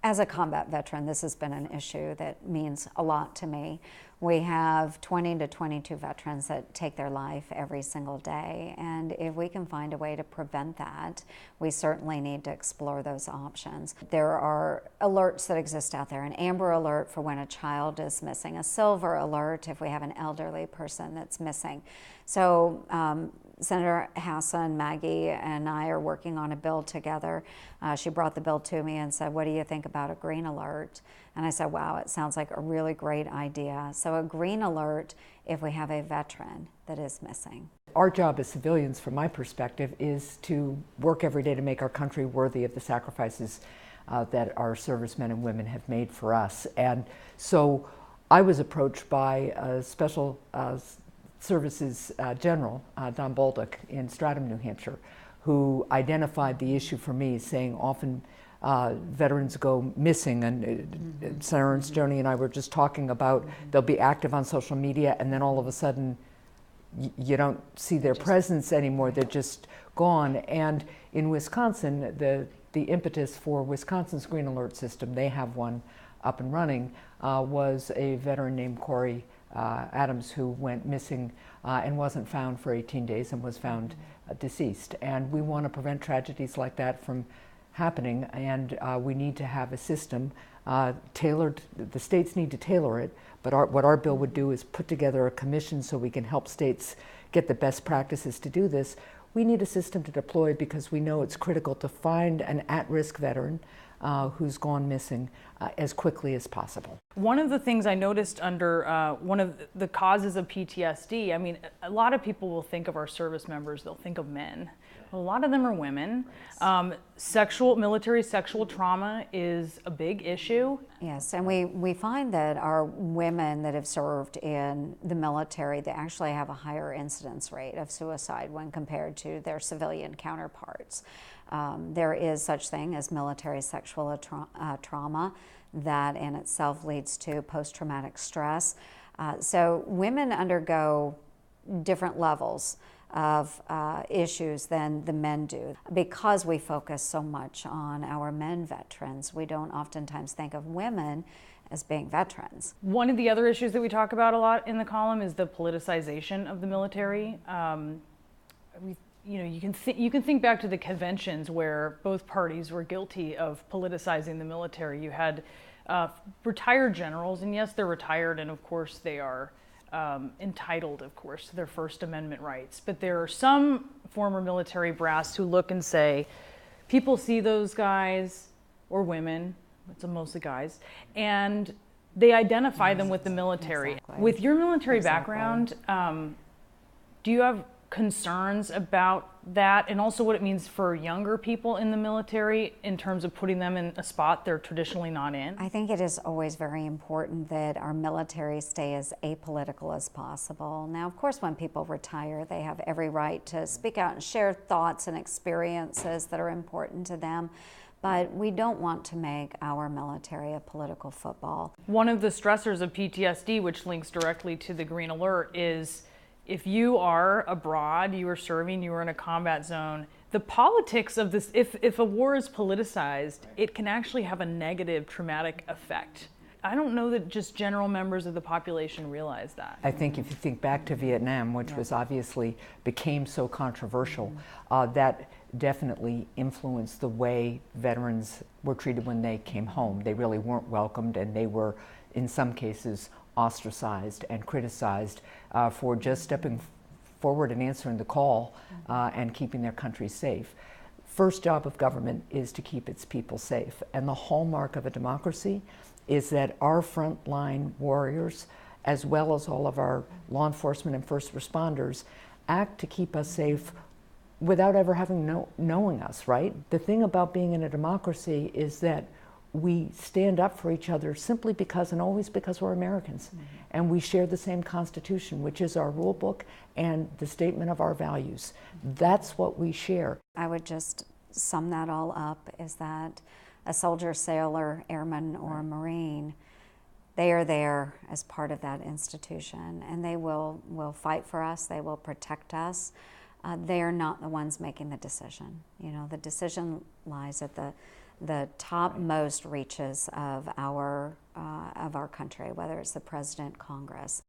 As a combat veteran, this has been an issue that means a lot to me. We have 20 to 22 veterans that take their life every single day, and if we can find a way to prevent that, we certainly need to explore those options. There are alerts that exist out there, an amber alert for when a child is missing, a silver alert if we have an elderly person that's missing. So Senator Hassan, Maggie, and I are working on a bill together. She brought the bill to me and said, what do you think about a green alert? And I said, wow, it sounds like a really great idea. So a green alert if we have a veteran that is missing. Our job as civilians, from my perspective, is to work every day to make our country worthy of the sacrifices that our servicemen and women have made for us. And so I was approached by a special Services General, Don Bolduc, in Stratham, New Hampshire, who identified the issue for me, saying often veterans go missing, and Senator Ernst Joni and I were just talking about they'll be active on social media and then all of a sudden you don't see their presence anymore, they're just gone. And in Wisconsin, the impetus for Wisconsin's Green Alert system, they have one up and running, was a veteran named Corey Adams, who went missing and wasn't found for 18 days and was found deceased. And we want to prevent tragedies like that from happening, and we need to have a system tailored. The states need to tailor it, but what our bill would do is put together a commission so we can help states get the best practices to do this. We need a system to deploy because we know it's critical to find an at-risk veteran who's gone missing as quickly as possible. One of the things I noticed under one of the causes of PTSD, I mean, a lot of people will think of our service members, they'll think of men. A lot of them are women. Military sexual trauma is a big issue. Yes, and we find that our women that have served in the military, they actually have a higher incidence rate of suicide when compared to their civilian counterparts. There is such thing as military sexual trauma that in itself leads to post-traumatic stress. So women undergo different levels of issues than the men do. Because we focus so much on our men veterans, we don't oftentimes think of women as being veterans. One of the other issues that we talk about a lot in the column is the politicization of the military. You can think back to the conventions where both parties were guilty of politicizing the military. You had retired generals, and yes, they're retired, and of course they are entitled, of course, to their First Amendment rights. But there are some former military brass who look and say, people see those guys, or women, it's mostly guys, and they identify them with the military. Exactly. With your military background, do you have concerns about that, and also what it means for younger people in the military in terms of putting them in a spot they're traditionally not in? I think it is always very important that our military stay as apolitical as possible. Now, of course, when people retire, they have every right to speak out and share thoughts and experiences that are important to them. But we don't want to make our military a political football. One of the stressors of PTSD, which links directly to the Green Alert, is if you are abroad, you are serving, you are in a combat zone, the politics of this, if a war is politicized, it can actually have a negative traumatic effect. I don't know that just general members of the population realize that. I think if you think back to Vietnam, which was obviously became so controversial, that definitely influenced the way veterans were treated when they came home. They really weren't welcomed, and they were, in some cases, ostracized and criticized for just stepping forward and answering the call and keeping their country safe. First job of government is to keep its people safe, and the hallmark of a democracy is that our frontline warriors, as well as all of our law enforcement and first responders, act to keep us safe without ever having knowing us, right? The thing about being in a democracy is that we stand up for each other simply because and always because we're Americans. And we share the same Constitution, which is our rule book and the statement of our values. That's what we share. I would just sum that all up is that a soldier, sailor, airman, or a Marine, they are there as part of that institution, and they will fight for us, they will protect us. They are not the ones making the decision. You know, the decision lies at the the topmost reaches of our country, whether it's the president, Congress.